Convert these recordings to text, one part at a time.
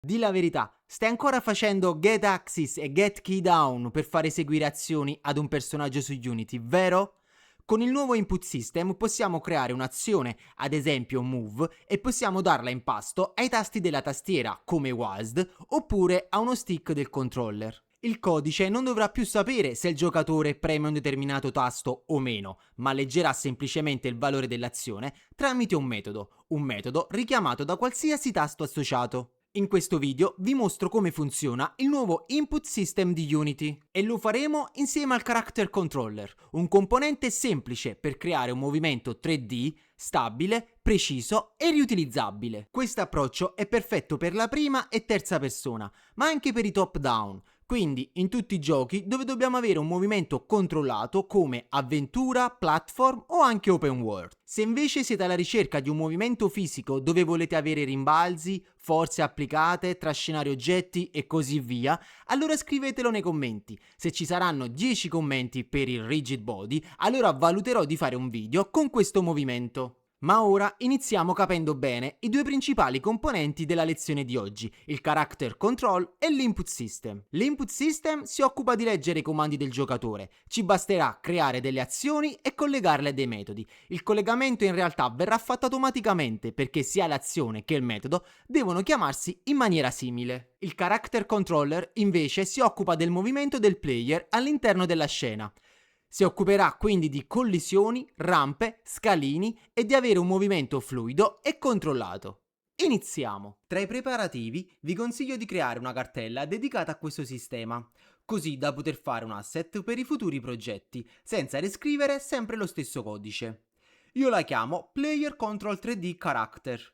Di la verità, stai ancora facendo get axis e get key down per far eseguire azioni ad un personaggio su Unity, vero? Con il nuovo input system possiamo creare un'azione, ad esempio move, e possiamo darla in pasto ai tasti della tastiera, come WASD, oppure a uno stick del controller. Il codice non dovrà più sapere se il giocatore preme un determinato tasto o meno, ma leggerà semplicemente il valore dell'azione tramite un metodo richiamato da qualsiasi tasto associato. In questo video vi mostro come funziona il nuovo input system di Unity e lo faremo insieme al character controller, un componente semplice per creare un movimento 3D stabile, preciso e riutilizzabile. Questo approccio è perfetto per la prima e terza persona, ma anche per i top down. Quindi in tutti i giochi dove dobbiamo avere un movimento controllato come avventura, platform o anche open world. Se invece siete alla ricerca di un movimento fisico dove volete avere rimbalzi, forze applicate, trascinare oggetti e così via, allora scrivetelo nei commenti. Se ci saranno 10 commenti per il rigid body, allora valuterò di fare un video con questo movimento. Ma ora iniziamo capendo bene i due principali componenti della lezione di oggi, il character control e l'input system. L'input system si occupa di leggere i comandi del giocatore, ci basterà creare delle azioni e collegarle a dei metodi. Il collegamento in realtà verrà fatto automaticamente perché sia l'azione che il metodo devono chiamarsi in maniera simile. Il character controller invece si occupa del movimento del player all'interno della scena. Si occuperà quindi di collisioni, rampe, scalini e di avere un movimento fluido e controllato. Iniziamo! Tra i preparativi vi consiglio di creare una cartella dedicata a questo sistema, così da poter fare un asset per i futuri progetti, senza riscrivere sempre lo stesso codice. Io la chiamo Player Control 3D Character.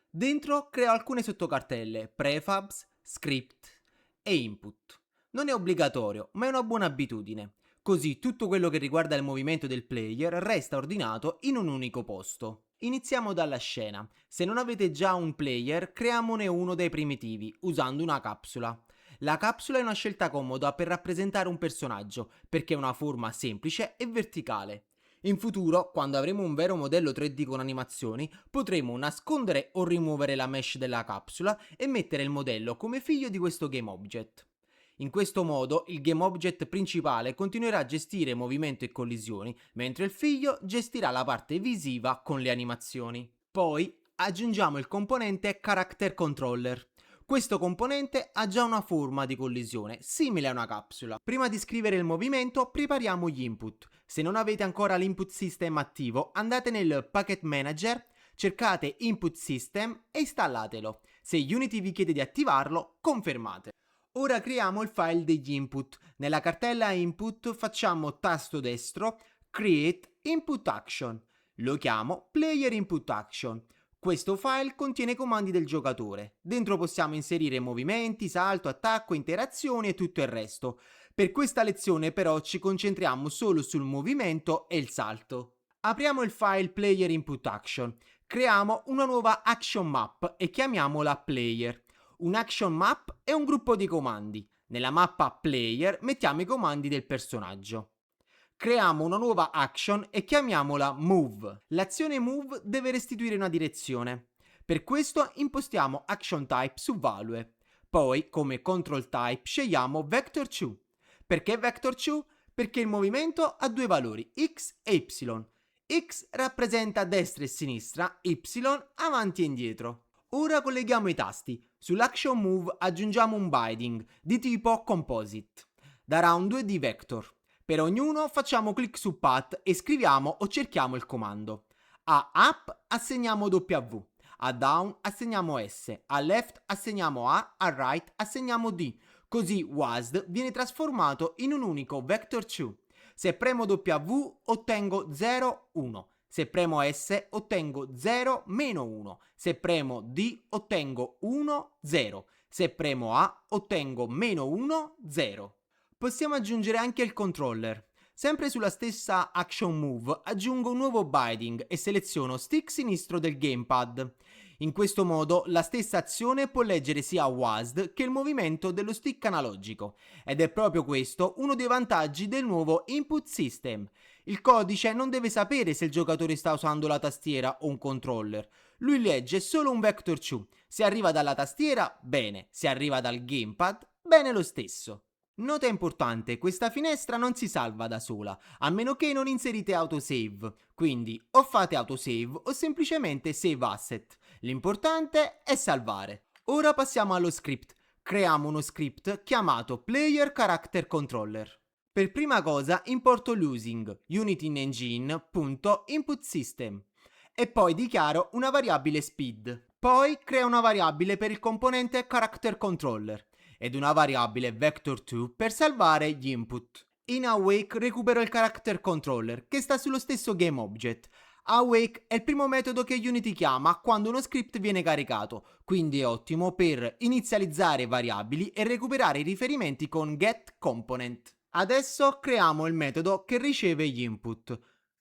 Dentro creo alcune sottocartelle, prefabs, script e input. Non è obbligatorio, ma è una buona abitudine. Così tutto quello che riguarda il movimento del player resta ordinato in un unico posto. Iniziamo dalla scena. Se non avete già un player, creiamone uno dai primitivi, usando una capsula. La capsula è una scelta comoda per rappresentare un personaggio, perché ha una forma semplice e verticale. In futuro, quando avremo un vero modello 3D con animazioni, potremo nascondere o rimuovere la mesh della capsula e mettere il modello come figlio di questo GameObject. In questo modo il GameObject principale continuerà a gestire movimento e collisioni, mentre il figlio gestirà la parte visiva con le animazioni. Poi aggiungiamo il componente Character Controller. Questo componente ha già una forma di collisione, simile a una capsula. Prima di scrivere il movimento, prepariamo gli input. Se non avete ancora l'input system attivo, andate nel Packet Manager, cercate Input System e installatelo. Se Unity vi chiede di attivarlo, confermate. Ora creiamo il file degli input. Nella cartella input facciamo tasto destro, create input action. Lo chiamo player input action. Questo file contiene comandi del giocatore. Dentro possiamo inserire movimenti, salto, attacco, interazioni e tutto il resto. Per questa lezione però ci concentriamo solo sul movimento e il salto. Apriamo il file player input action. Creiamo una nuova action map e chiamiamola player. Un action map è un gruppo di comandi. Nella mappa player mettiamo i comandi del personaggio. Creiamo una nuova action e chiamiamola move. L'azione move deve restituire una direzione. Per questo impostiamo action type su value. Poi, come control type, scegliamo vector 2. Perché vector 2? Perché il movimento ha due valori, x e y. X rappresenta destra e sinistra, y avanti e indietro. Ora colleghiamo i tasti. Sull'action move aggiungiamo un binding di tipo composite. Darà un 2D vector. Per ognuno facciamo clic su path e scriviamo o cerchiamo il comando. A up assegniamo W, a down assegniamo S, a left assegniamo A right assegniamo D. Così WASD viene trasformato in un unico vector 2. Se premo W ottengo 0, 1. Se premo S ottengo 0, meno 1. Se premo D ottengo 1, 0. Se premo A ottengo meno 1, 0. Possiamo aggiungere anche il controller. Sempre sulla stessa action move aggiungo un nuovo binding e seleziono stick sinistro del gamepad. In questo modo la stessa azione può leggere sia WASD che il movimento dello stick analogico, ed è proprio questo uno dei vantaggi del nuovo input system. Il codice non deve sapere se il giocatore sta usando la tastiera o un controller. Lui legge solo un vector 2. Se arriva dalla tastiera, bene. Se arriva dal gamepad, bene lo stesso. Nota importante, questa finestra non si salva da sola, a meno che non inserite autosave, quindi o fate autosave o semplicemente save asset. L'importante è salvare. Ora passiamo allo script. Creiamo uno script chiamato Player Character Controller. Per prima cosa importo l'using unityengine.inputSystem e poi dichiaro una variabile speed. Poi creo una variabile per il componente Character Controller ed una variabile vector2 per salvare gli input. In awake recupero il character controller che sta sullo stesso GameObject. Awake è il primo metodo che Unity chiama quando uno script viene caricato, quindi è ottimo per inizializzare variabili e recuperare i riferimenti con getComponent. Adesso creiamo il metodo che riceve gli input.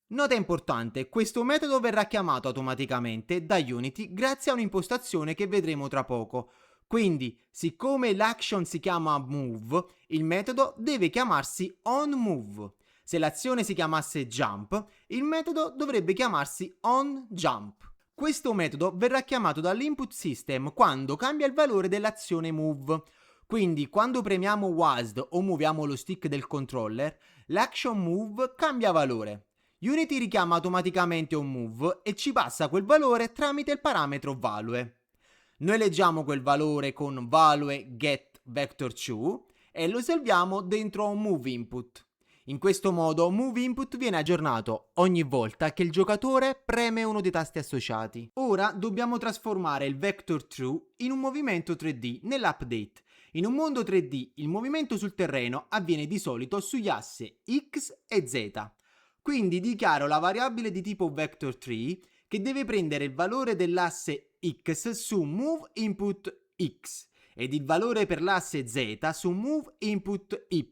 Nota importante, questo metodo verrà chiamato automaticamente da Unity grazie a un'impostazione che vedremo tra poco. Quindi, siccome l'action si chiama move, il metodo deve chiamarsi onMove. Se l'azione si chiamasse jump, il metodo dovrebbe chiamarsi onJump. Questo metodo verrà chiamato dall'input system quando cambia il valore dell'azione move. Quindi, quando premiamo WASD o muoviamo lo stick del controller, l'action move cambia valore. Unity richiama automaticamente un move e ci passa quel valore tramite il parametro value. Noi leggiamo quel valore con value get vector2 e lo salviamo dentro un move input. In questo modo move input viene aggiornato ogni volta che il giocatore preme uno dei tasti associati. Ora dobbiamo trasformare il vector true in un movimento 3D nell'update. In un mondo 3D il movimento sul terreno avviene di solito sugli assi X e Z. Quindi dichiaro la variabile di tipo vector3 che deve prendere il valore dell'asse X su move input X ed il valore per l'asse Z su move input Y.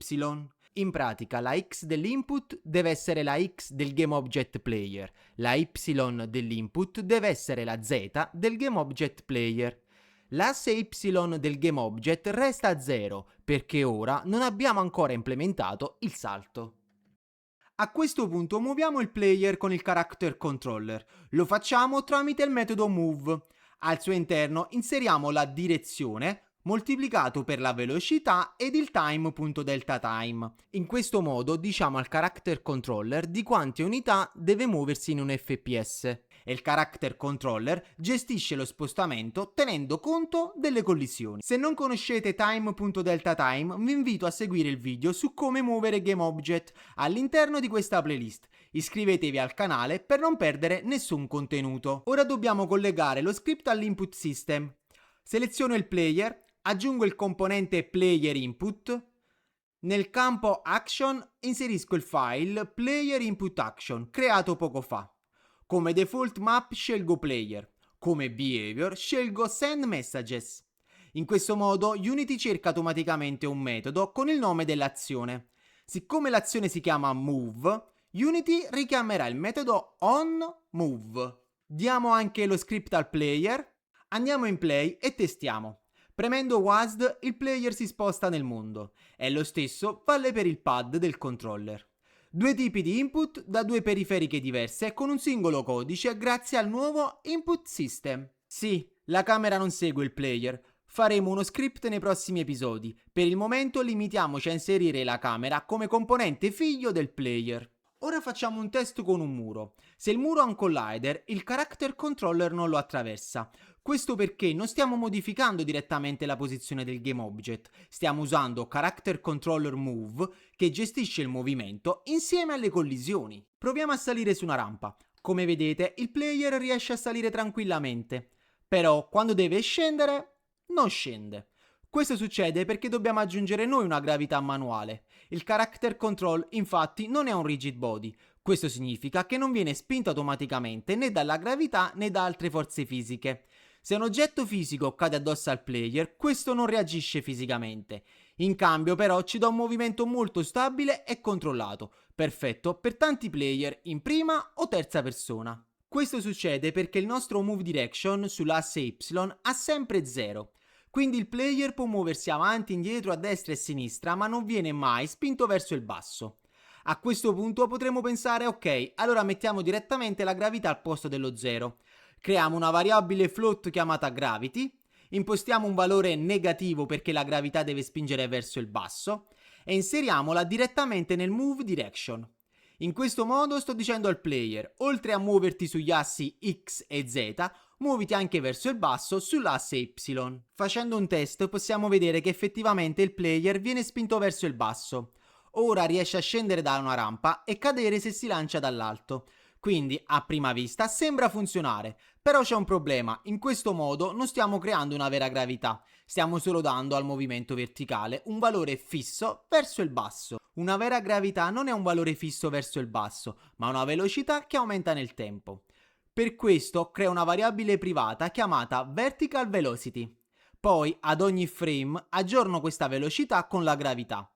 In pratica la X dell'input deve essere la X del GameObject Player, la Y dell'input deve essere la Z del GameObject Player. L'asse Y del GameObject resta a 0 perché ora non abbiamo ancora implementato il salto. A questo punto muoviamo il player con il character controller. Lo facciamo tramite il metodo move. Al suo interno inseriamo la direzione moltiplicato per la velocità ed il time.deltaTime. In questo modo diciamo al character controller di quante unità deve muoversi in un FPS e il character controller gestisce lo spostamento tenendo conto delle collisioni. Se non conoscete time.deltaTime vi invito a seguire il video su come muovere GameObject all'interno di questa playlist. Iscrivetevi al canale per non perdere nessun contenuto. Ora dobbiamo collegare lo script all'input system. Seleziono il player, aggiungo il componente player input. Nel campo action inserisco il file player input action creato poco fa. Come default map scelgo player, come behavior scelgo send messages. In questo modo Unity cerca automaticamente un metodo con il nome dell'azione. Siccome l'azione si chiama move, Unity richiamerà il metodo onMove. Diamo anche lo script al player, andiamo in play e testiamo. Premendo WASD il player si sposta nel mondo e lo stesso vale per il pad del controller. Due tipi di input da due periferiche diverse con un singolo codice grazie al nuovo input system. Sì, la camera non segue il player. Faremo uno script nei prossimi episodi. Per il momento limitiamoci a inserire la camera come componente figlio del player. Ora facciamo un test con un muro. Se il muro ha un collider, il character controller non lo attraversa. Questo perché non stiamo modificando direttamente la posizione del GameObject, stiamo usando Character Controller Move che gestisce il movimento insieme alle collisioni. Proviamo a salire su una rampa. Come vedete, il player riesce a salire tranquillamente, però quando deve scendere, non scende. Questo succede perché dobbiamo aggiungere noi una gravità manuale. Il Character Control infatti non è un rigid body. Questo significa che non viene spinto automaticamente né dalla gravità né da altre forze fisiche. Se un oggetto fisico cade addosso al player, questo non reagisce fisicamente. In cambio però ci dà un movimento molto stabile e controllato, perfetto per tanti player in prima o terza persona. Questo succede perché il nostro move direction sull'asse Y ha sempre 0. Quindi il player può muoversi avanti, indietro, a destra e a sinistra, ma non viene mai spinto verso il basso. A questo punto potremmo pensare, ok, allora mettiamo direttamente la gravità al posto dello 0. Creiamo una variabile float chiamata gravity, impostiamo un valore negativo perché la gravità deve spingere verso il basso e inseriamola direttamente nel move direction. In questo modo sto dicendo al player, oltre a muoverti sugli assi X e Z, muoviti anche verso il basso sull'asse Y. Facendo un test possiamo vedere che effettivamente il player viene spinto verso il basso. Ora riesce a scendere da una rampa e cadere se si lancia dall'alto. Quindi a prima vista sembra funzionare, però c'è un problema, in questo modo non stiamo creando una vera gravità, stiamo solo dando al movimento verticale un valore fisso verso il basso. Una vera gravità non è un valore fisso verso il basso, ma una velocità che aumenta nel tempo. Per questo creo una variabile privata chiamata vertical velocity. Poi ad ogni frame aggiorno questa velocità con la gravità.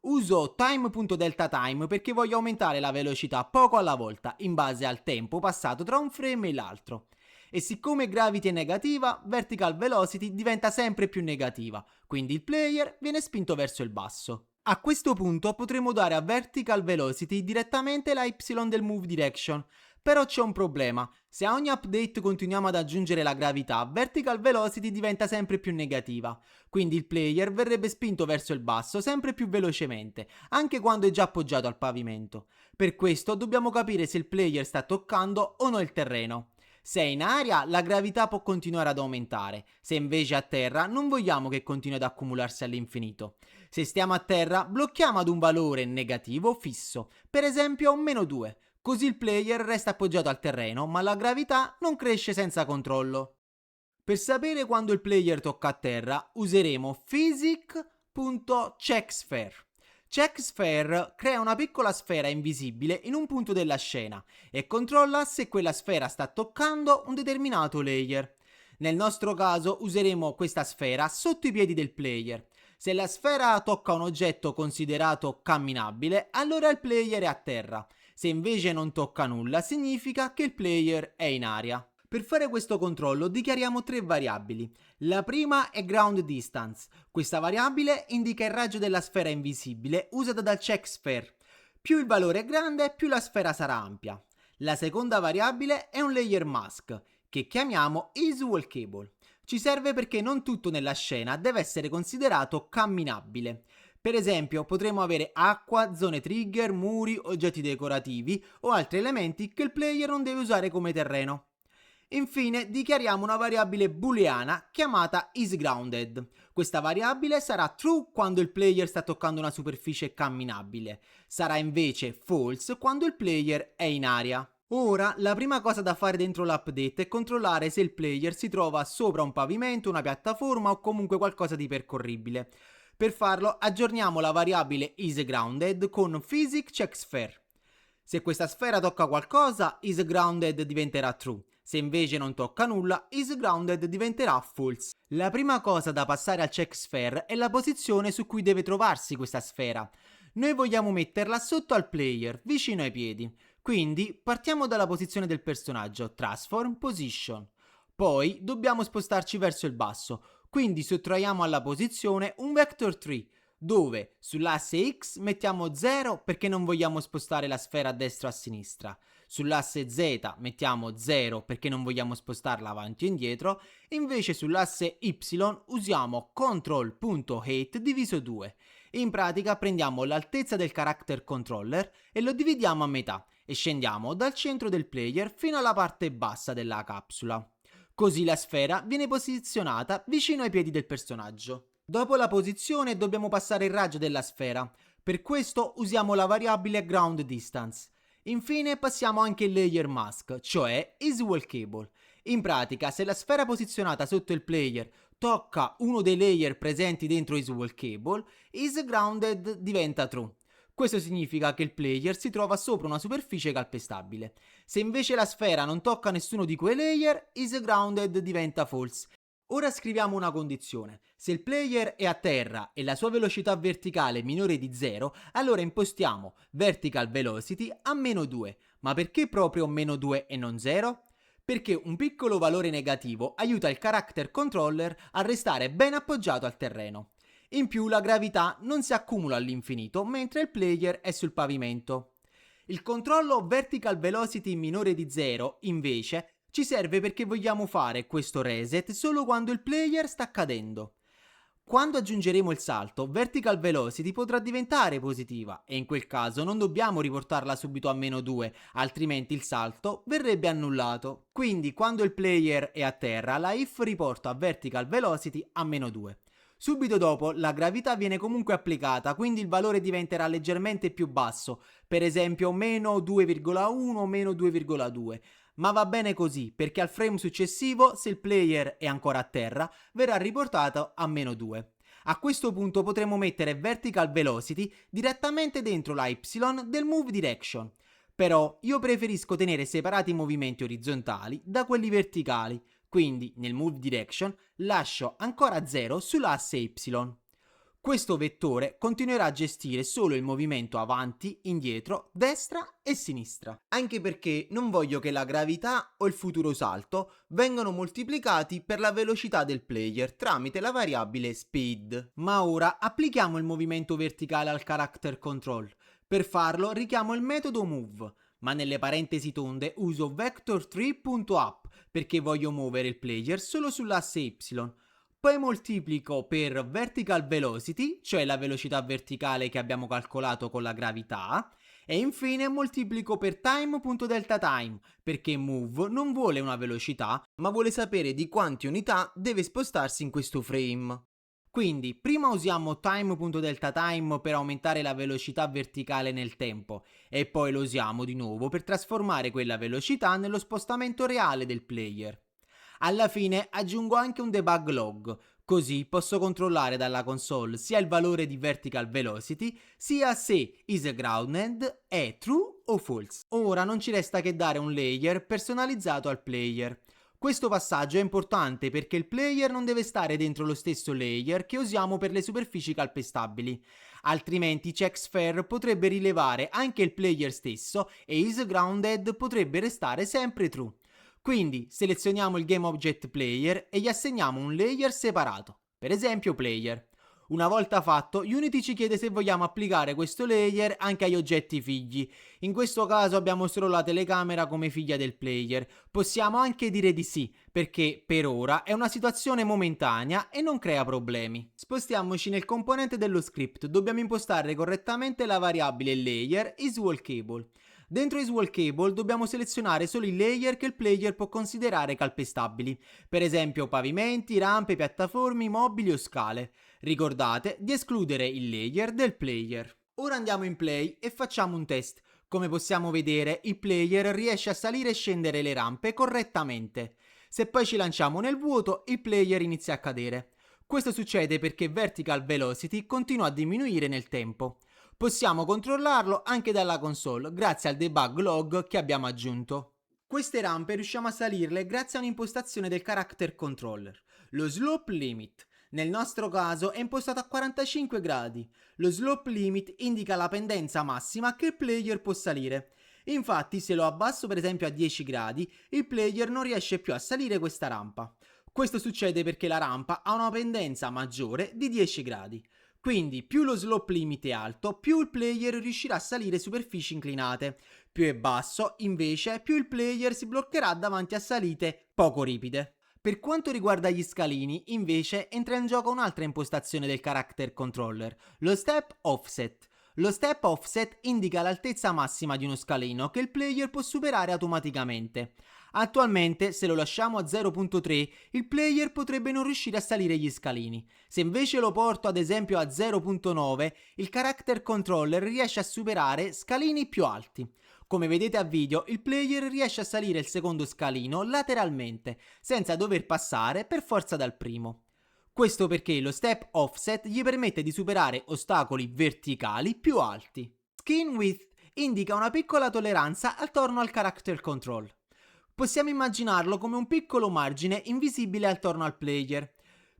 Uso time.deltaTime perché voglio aumentare la velocità poco alla volta in base al tempo passato tra un frame e l'altro. E siccome gravity è negativa, vertical velocity diventa sempre più negativa, quindi il player viene spinto verso il basso. A questo punto potremo dare a vertical velocity direttamente la y del move direction, però c'è un problema, se a ogni update continuiamo ad aggiungere la gravità, vertical velocity diventa sempre più negativa, quindi il player verrebbe spinto verso il basso sempre più velocemente, anche quando è già appoggiato al pavimento. Per questo dobbiamo capire se il player sta toccando o no il terreno. Se è in aria, la gravità può continuare ad aumentare, se invece è a terra non vogliamo che continui ad accumularsi all'infinito. Se stiamo a terra, blocchiamo ad un valore negativo fisso, per esempio un -2, così il player resta appoggiato al terreno, ma la gravità non cresce senza controllo. Per sapere quando il player tocca a terra, useremo physics.checkSphere. CheckSphere crea una piccola sfera invisibile in un punto della scena e controlla se quella sfera sta toccando un determinato layer. Nel nostro caso useremo questa sfera sotto i piedi del player. Se la sfera tocca un oggetto considerato camminabile, allora il player è a terra. Se invece non tocca nulla, significa che il player è in aria. Per fare questo controllo dichiariamo tre variabili. La prima è ground distance. Questa variabile indica il raggio della sfera invisibile usata dal checkSphere. Più il valore è grande, più la sfera sarà ampia. La seconda variabile è un layer mask, che chiamiamo isWalkable. Ci serve perché non tutto nella scena deve essere considerato camminabile. Per esempio, potremo avere acqua, zone trigger, muri, oggetti decorativi o altri elementi che il player non deve usare come terreno. Infine, dichiariamo una variabile booleana chiamata isGrounded. Questa variabile sarà true quando il player sta toccando una superficie camminabile, sarà invece false quando il player è in aria. Ora, la prima cosa da fare dentro l'update è controllare se il player si trova sopra un pavimento, una piattaforma o comunque qualcosa di percorribile. Per farlo, aggiorniamo la variabile isGrounded con physics.checkSphere. Se questa sfera tocca qualcosa, isGrounded diventerà true. Se invece non tocca nulla, isGrounded diventerà false. La prima cosa da passare al checkSphere è la posizione su cui deve trovarsi questa sfera. Noi vogliamo metterla sotto al player, vicino ai piedi. Quindi partiamo dalla posizione del personaggio, transform position. Poi dobbiamo spostarci verso il basso, quindi sottraiamo alla posizione un vector tree, dove sull'asse X mettiamo 0 perché non vogliamo spostare la sfera a destra o a sinistra, sull'asse Z mettiamo 0 perché non vogliamo spostarla avanti o indietro, invece sull'asse Y usiamo control.height diviso 2. In pratica prendiamo l'altezza del character controller e lo dividiamo a metà e scendiamo dal centro del player fino alla parte bassa della capsula. Così la sfera viene posizionata vicino ai piedi del personaggio. Dopo la posizione dobbiamo passare il raggio della sfera, per questo usiamo la variabile ground distance. Infine passiamo anche il layer mask, cioè isWalkable. In pratica, se la sfera posizionata sotto il player tocca uno dei layer presenti dentro isWalkable, isGrounded diventa true. Questo significa che il player si trova sopra una superficie calpestabile. Se invece la sfera non tocca nessuno di quei layer, isGrounded diventa false. Ora scriviamo una condizione. Se il player è a terra e la sua velocità verticale è minore di 0, allora impostiamo vertical velocity a -2. Ma perché proprio -2 e non 0? Perché un piccolo valore negativo aiuta il character controller a restare ben appoggiato al terreno. In più la gravità non si accumula all'infinito mentre il player è sul pavimento. Il controllo vertical velocity minore di 0, invece, Ci serve perché vogliamo fare questo reset solo quando il player sta cadendo. Quando aggiungeremo il salto, vertical velocity potrà diventare positiva e in quel caso non dobbiamo riportarla subito a -2, altrimenti il salto verrebbe annullato. Quindi quando il player è a terra, la if riporta vertical velocity a -2. Subito dopo la gravità viene comunque applicata, quindi il valore diventerà leggermente più basso, per esempio -2,1 o -2,2. Ma va bene così, perché al frame successivo, se il player è ancora a terra, verrà riportato a -2. A questo punto potremo mettere vertical velocity direttamente dentro la y del move direction. Però io preferisco tenere separati i movimenti orizzontali da quelli verticali, quindi nel move direction lascio ancora 0 sull'asse y. Questo vettore continuerà a gestire solo il movimento avanti, indietro, destra e sinistra. Anche perché non voglio che la gravità o il futuro salto vengano moltiplicati per la velocità del player tramite la variabile speed. Ma ora applichiamo il movimento verticale al character control. Per farlo richiamo il metodo move, ma nelle parentesi tonde uso vector3.up perché voglio muovere il player solo sull'asse y. Poi moltiplico per vertical velocity, cioè la velocità verticale che abbiamo calcolato con la gravità, e infine moltiplico per time.deltaTime, perché move non vuole una velocità, ma vuole sapere di quante unità deve spostarsi in questo frame. Quindi prima usiamo time.deltaTime per aumentare la velocità verticale nel tempo, e poi lo usiamo di nuovo per trasformare quella velocità nello spostamento reale del player. Alla fine aggiungo anche un debug log, così posso controllare dalla console sia il valore di vertical velocity, sia se isGrounded è true o false. Ora non ci resta che dare un layer personalizzato al player. Questo passaggio è importante perché il player non deve stare dentro lo stesso layer che usiamo per le superfici calpestabili, altrimenti CheckSphere potrebbe rilevare anche il player stesso e isGrounded potrebbe restare sempre true. Quindi selezioniamo il GameObject Player e gli assegniamo un layer separato, per esempio Player. Una volta fatto, Unity ci chiede se vogliamo applicare questo layer anche agli oggetti figli. In questo caso abbiamo solo la telecamera come figlia del player. Possiamo anche dire di sì, perché per ora è una situazione momentanea e non crea problemi. Spostiamoci nel componente dello script, dobbiamo impostare correttamente la variabile layer isWallCable. Dentro isWallCable dobbiamo selezionare solo i layer che il player può considerare calpestabili, per esempio pavimenti, rampe, piattaforme, mobili o scale. Ricordate di escludere il layer del player. Ora andiamo in play e facciamo un test. Come possiamo vedere, il player riesce a salire e scendere le rampe correttamente. Se poi ci lanciamo nel vuoto, il player inizia a cadere. Questo succede perché vertical velocity continua a diminuire nel tempo. Possiamo controllarlo anche dalla console grazie al debug log che abbiamo aggiunto. Queste rampe riusciamo a salirle grazie a un'impostazione del character controller, lo slope limit. Nel nostro caso è impostato a 45 gradi. Lo slope limit indica la pendenza massima che il player può salire. Infatti, se lo abbasso per esempio a 10 gradi, il player non riesce più a salire questa rampa. Questo succede perché la rampa ha una pendenza maggiore di 10 gradi. Quindi più lo slope limit è alto, più il player riuscirà a salire superfici inclinate. Più è basso, invece, più il player si bloccherà davanti a salite poco ripide. Per quanto riguarda gli scalini, invece, entra in gioco un'altra impostazione del character controller, lo step offset. Lo step offset indica l'altezza massima di uno scalino che il player può superare automaticamente. Attualmente, se lo lasciamo a 0.3, il player potrebbe non riuscire a salire gli scalini. Se invece lo porto ad esempio a 0.9, il character controller riesce a superare scalini più alti. Come vedete a video, il player riesce a salire il secondo scalino lateralmente, senza dover passare per forza dal primo. Questo perché lo step offset gli permette di superare ostacoli verticali più alti. Skin width indica una piccola tolleranza attorno al character control. Possiamo immaginarlo come un piccolo margine invisibile attorno al player.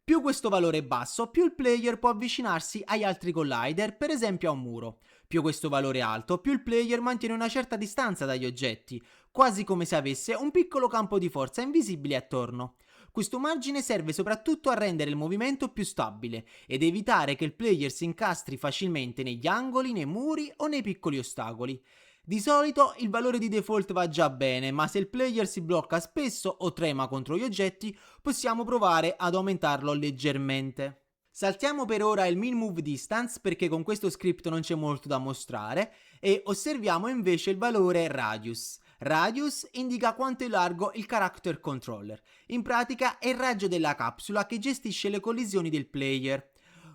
Più questo valore è basso, più il player può avvicinarsi agli altri collider, per esempio a un muro. Più questo valore è alto, più il player mantiene una certa distanza dagli oggetti, quasi come se avesse un piccolo campo di forza invisibile attorno. Questo margine serve soprattutto a rendere il movimento più stabile ed evitare che il player si incastri facilmente negli angoli, nei muri o nei piccoli ostacoli. Di solito il valore di default va già bene, ma se il player si blocca spesso o trema contro gli oggetti, possiamo provare ad aumentarlo leggermente. Saltiamo per ora il min move distance perché con questo script non c'è molto da mostrare e osserviamo invece il valore radius. Radius indica quanto è largo il character controller. In pratica è il raggio della capsula che gestisce le collisioni del player.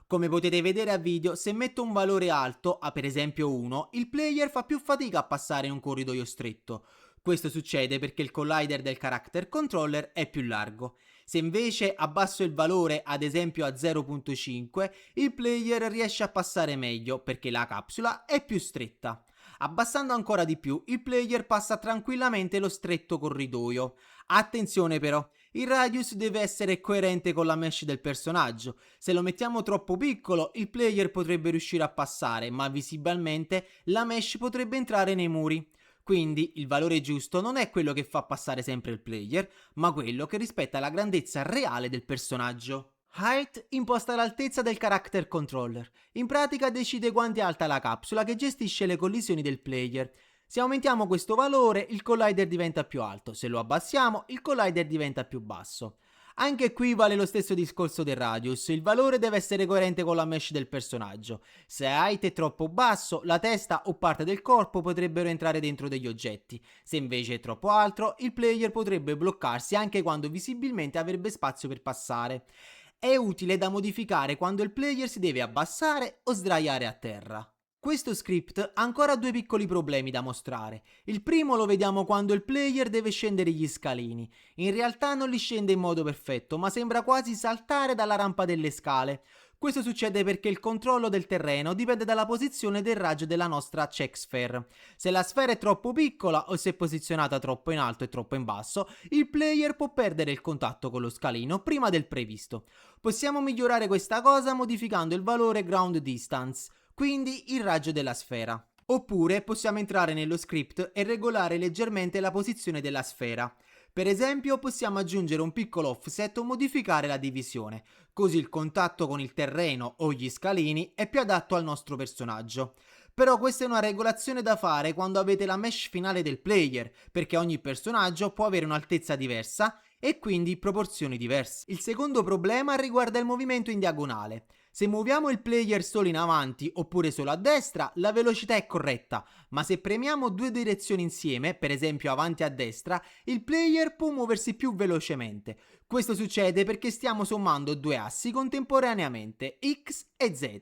Come potete vedere a video, se metto un valore alto, a per esempio 1, il player fa più fatica a passare in un corridoio stretto. Questo succede perché il collider del character controller è più largo. Se invece abbasso il valore ad esempio a 0.5, il player riesce a passare meglio perché la capsula è più stretta. Abbassando ancora di più, il player passa tranquillamente lo stretto corridoio. Attenzione però, il radius deve essere coerente con la mesh del personaggio. Se lo mettiamo troppo piccolo, il player potrebbe riuscire a passare, ma visibilmente la mesh potrebbe entrare nei muri. Quindi il valore giusto non è quello che fa passare sempre il player, ma quello che rispetta la grandezza reale del personaggio. Height imposta l'altezza del character controller. In pratica decide quanto è alta la capsula che gestisce le collisioni del player. Se aumentiamo questo valore, il collider diventa più alto, se lo abbassiamo, il collider diventa più basso. Anche qui vale lo stesso discorso del radius, il valore deve essere coerente con la mesh del personaggio. Se height è troppo basso, la testa o parte del corpo potrebbero entrare dentro degli oggetti. Se invece è troppo alto, il player potrebbe bloccarsi anche quando visibilmente avrebbe spazio per passare. È utile da modificare quando il player si deve abbassare o sdraiare a terra. Questo script ha ancora due piccoli problemi da mostrare. Il primo lo vediamo quando il player deve scendere gli scalini. In realtà non li scende in modo perfetto, ma sembra quasi saltare dalla rampa delle scale. Questo succede perché il controllo del terreno dipende dalla posizione del raggio della nostra check sphere. Se la sfera è troppo piccola o se è posizionata troppo in alto e troppo in basso, il player può perdere il contatto con lo scalino prima del previsto. Possiamo migliorare questa cosa modificando il valore ground distance, quindi il raggio della sfera. Oppure possiamo entrare nello script e regolare leggermente la posizione della sfera. Per esempio possiamo aggiungere un piccolo offset o modificare la divisione, così il contatto con il terreno o gli scalini è più adatto al nostro personaggio. Però questa è una regolazione da fare quando avete la mesh finale del player, perché ogni personaggio può avere un'altezza diversa e quindi proporzioni diverse. Il secondo problema riguarda il movimento in diagonale. Se muoviamo il player solo in avanti oppure solo a destra, la velocità è corretta, ma se premiamo due direzioni insieme, per esempio avanti e a destra, il player può muoversi più velocemente. Questo succede perché stiamo sommando due assi contemporaneamente, x e z.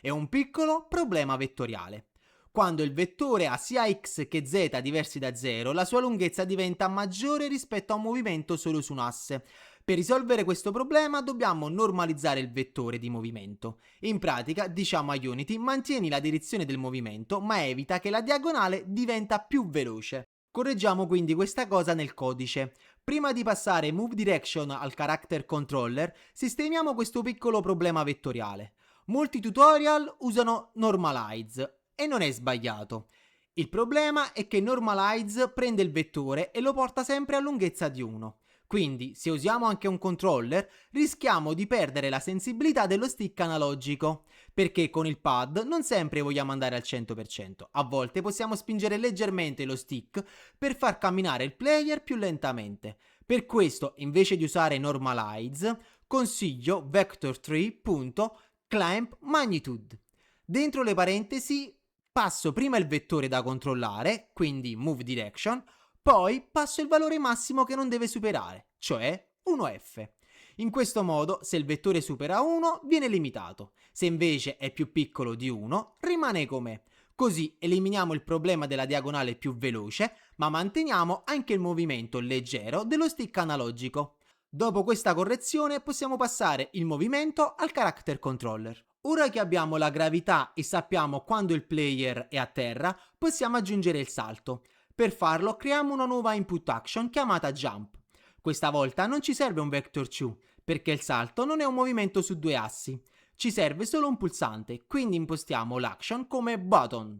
È un piccolo problema vettoriale. Quando il vettore ha sia x che z diversi da 0, la sua lunghezza diventa maggiore rispetto a un movimento solo su un asse. Per risolvere questo problema dobbiamo normalizzare il vettore di movimento. In pratica diciamo a Unity mantieni la direzione del movimento ma evita che la diagonale diventa più veloce. Correggiamo quindi questa cosa nel codice. Prima di passare Move Direction al character controller, sistemiamo questo piccolo problema vettoriale. Molti tutorial usano Normalize e non è sbagliato. Il problema è che Normalize prende il vettore e lo porta sempre a lunghezza di 1. Quindi, se usiamo anche un controller, rischiamo di perdere la sensibilità dello stick analogico, perché con il pad non sempre vogliamo andare al 100%. A volte possiamo spingere leggermente lo stick per far camminare il player più lentamente. Per questo, invece di usare Normalize, consiglio vector3.clamp_magnitude. Dentro le parentesi passo prima il vettore da controllare, quindi move direction, poi passo il valore massimo che non deve superare, cioè 1f. In questo modo, se il vettore supera 1, viene limitato. Se invece è più piccolo di 1, rimane com'è. Così eliminiamo il problema della diagonale più veloce, ma manteniamo anche il movimento leggero dello stick analogico. Dopo questa correzione possiamo passare il movimento al character controller. Ora che abbiamo la gravità e sappiamo quando il player è a terra, possiamo aggiungere il salto. Per farlo creiamo una nuova input action chiamata jump. Questa volta non ci serve un vector 2 perché il salto non è un movimento su due assi. Ci serve solo un pulsante, quindi impostiamo l'action come button.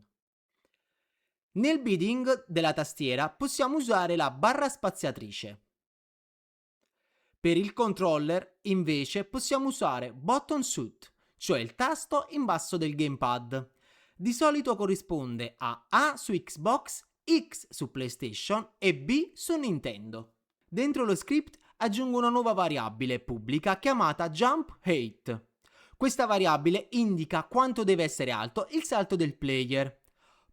Nel bidding della tastiera possiamo usare la barra spaziatrice. Per il controller invece possiamo usare button shoot, cioè il tasto in basso del gamepad. Di solito corrisponde a A su Xbox, X su PlayStation e B su Nintendo. Dentro lo script aggiungo una nuova variabile pubblica chiamata JumpHeight. Questa variabile indica quanto deve essere alto il salto del player.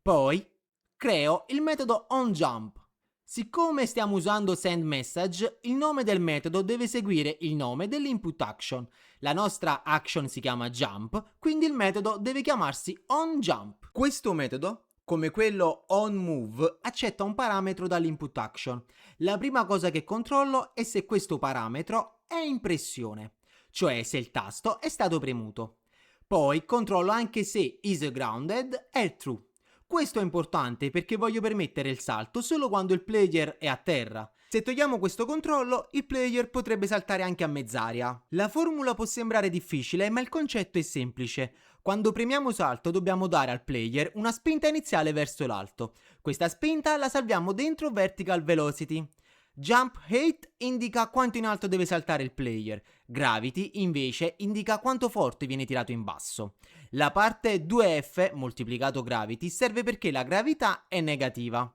Poi creo il metodo onJump. Siccome stiamo usando sendMessage, il nome del metodo deve seguire il nome dell'input action. La nostra action si chiama jump, quindi il metodo deve chiamarsi onJump. Questo metodo, come quello onMove, accetta un parametro dall'input action. La prima cosa che controllo è se questo parametro è in pressione, cioè se il tasto è stato premuto. Poi controllo anche se isGrounded è true. Questo è importante perché voglio permettere il salto solo quando il player è a terra. Se togliamo questo controllo, il player potrebbe saltare anche a mezz'aria. La formula può sembrare difficile, ma il concetto è semplice. Quando premiamo salto dobbiamo dare al player una spinta iniziale verso l'alto. Questa spinta la salviamo dentro Vertical Velocity. JumpHeight indica quanto in alto deve saltare il player, Gravity invece indica quanto forte viene tirato in basso. La parte 2F moltiplicato Gravity serve perché la gravità è negativa.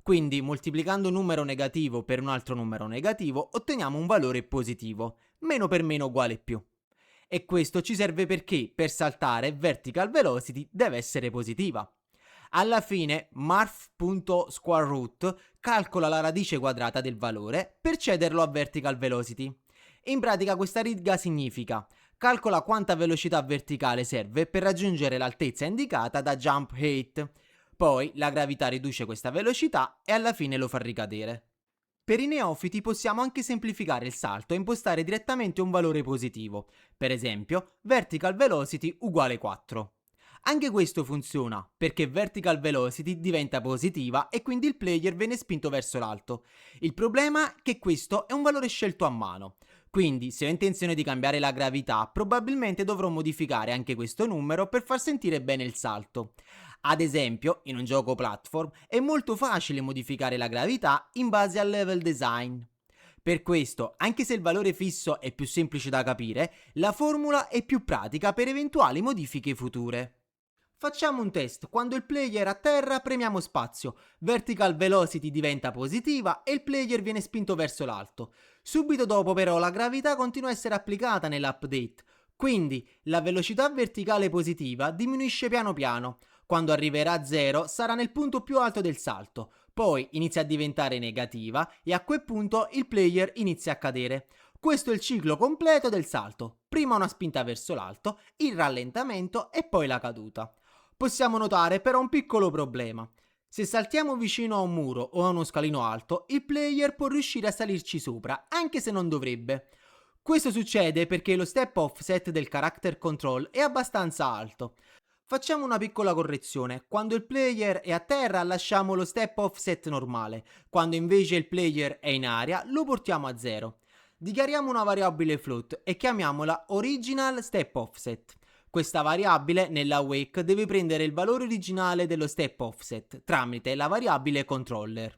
Quindi moltiplicando un numero negativo per un altro numero negativo otteniamo un valore positivo, meno per meno uguale più. E questo ci serve perché per saltare Vertical Velocity deve essere positiva. Alla fine marf.squareroot calcola la radice quadrata del valore per cederlo a Vertical Velocity. In pratica questa riga significa calcola quanta velocità verticale serve per raggiungere l'altezza indicata da JumpHeight. Poi la gravità riduce questa velocità e alla fine lo fa ricadere. Per i neofiti possiamo anche semplificare il salto e impostare direttamente un valore positivo, per esempio Vertical Velocity uguale 4. Anche questo funziona perché Vertical Velocity diventa positiva e quindi il player viene spinto verso l'alto. Il problema è che questo è un valore scelto a mano, quindi se ho intenzione di cambiare la gravità probabilmente dovrò modificare anche questo numero per far sentire bene il salto. Ad esempio, in un gioco platform è molto facile modificare la gravità in base al level design. Per questo, anche se il valore fisso è più semplice da capire, la formula è più pratica per eventuali modifiche future. Facciamo un test. Quando il player è a terra premiamo spazio, Vertical Velocity diventa positiva e il player viene spinto verso l'alto. Subito dopo però la gravità continua a essere applicata nell'update, quindi la velocità verticale positiva diminuisce piano piano. Quando arriverà a 0 sarà nel punto più alto del salto, poi inizia a diventare negativa e a quel punto il player inizia a cadere. Questo è il ciclo completo del salto, prima una spinta verso l'alto, il rallentamento e poi la caduta. Possiamo notare però un piccolo problema. Se saltiamo vicino a un muro o a uno scalino alto, il player può riuscire a salirci sopra, anche se non dovrebbe. Questo succede perché lo step offset del character control è abbastanza alto. Facciamo una piccola correzione. Quando il player è a terra lasciamo lo step offset normale, quando invece il player è in aria lo portiamo a 0. Dichiariamo una variabile float e chiamiamola original step offset. Questa variabile nella wake deve prendere il valore originale dello step offset tramite la variabile controller.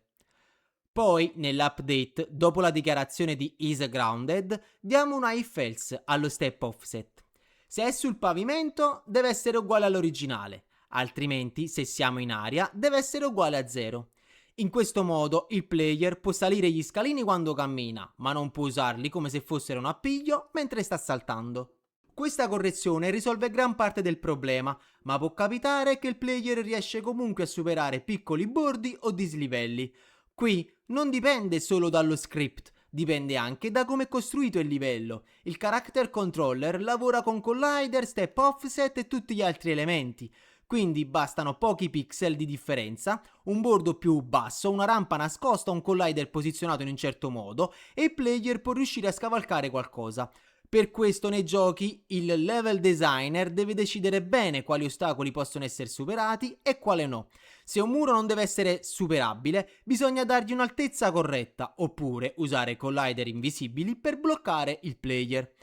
Poi nell'update, dopo la dichiarazione di isGrounded, diamo una if-else allo step offset. Se è sul pavimento deve essere uguale all'originale, altrimenti se siamo in aria deve essere uguale a 0. In questo modo il player può salire gli scalini quando cammina, ma non può usarli come se fossero un appiglio mentre sta saltando. Questa correzione risolve gran parte del problema, ma può capitare che il player riesce comunque a superare piccoli bordi o dislivelli. Qui non dipende solo dallo script, dipende anche da come è costruito il livello. Il character controller lavora con collider, step offset e tutti gli altri elementi. Quindi bastano pochi pixel di differenza, un bordo più basso, una rampa nascosta, un collider posizionato in un certo modo e il player può riuscire a scavalcare qualcosa. Per questo nei giochi il level designer deve decidere bene quali ostacoli possono essere superati e quale no. Se un muro non deve essere superabile, bisogna dargli un'altezza corretta, oppure usare collider invisibili per bloccare il player.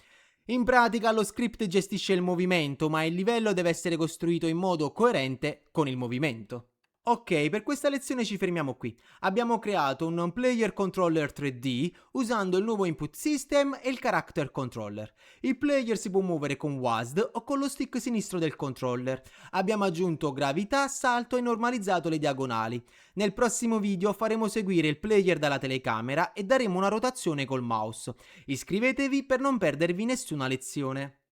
In pratica lo script gestisce il movimento, ma il livello deve essere costruito in modo coerente con il movimento. Ok, per questa lezione ci fermiamo qui. Abbiamo creato un player controller 3D usando il nuovo input system e il character controller. Il player si può muovere con WASD o con lo stick sinistro del controller. Abbiamo aggiunto gravità, salto e normalizzato le diagonali. Nel prossimo video faremo seguire il player dalla telecamera e daremo una rotazione col mouse. Iscrivetevi per non perdervi nessuna lezione.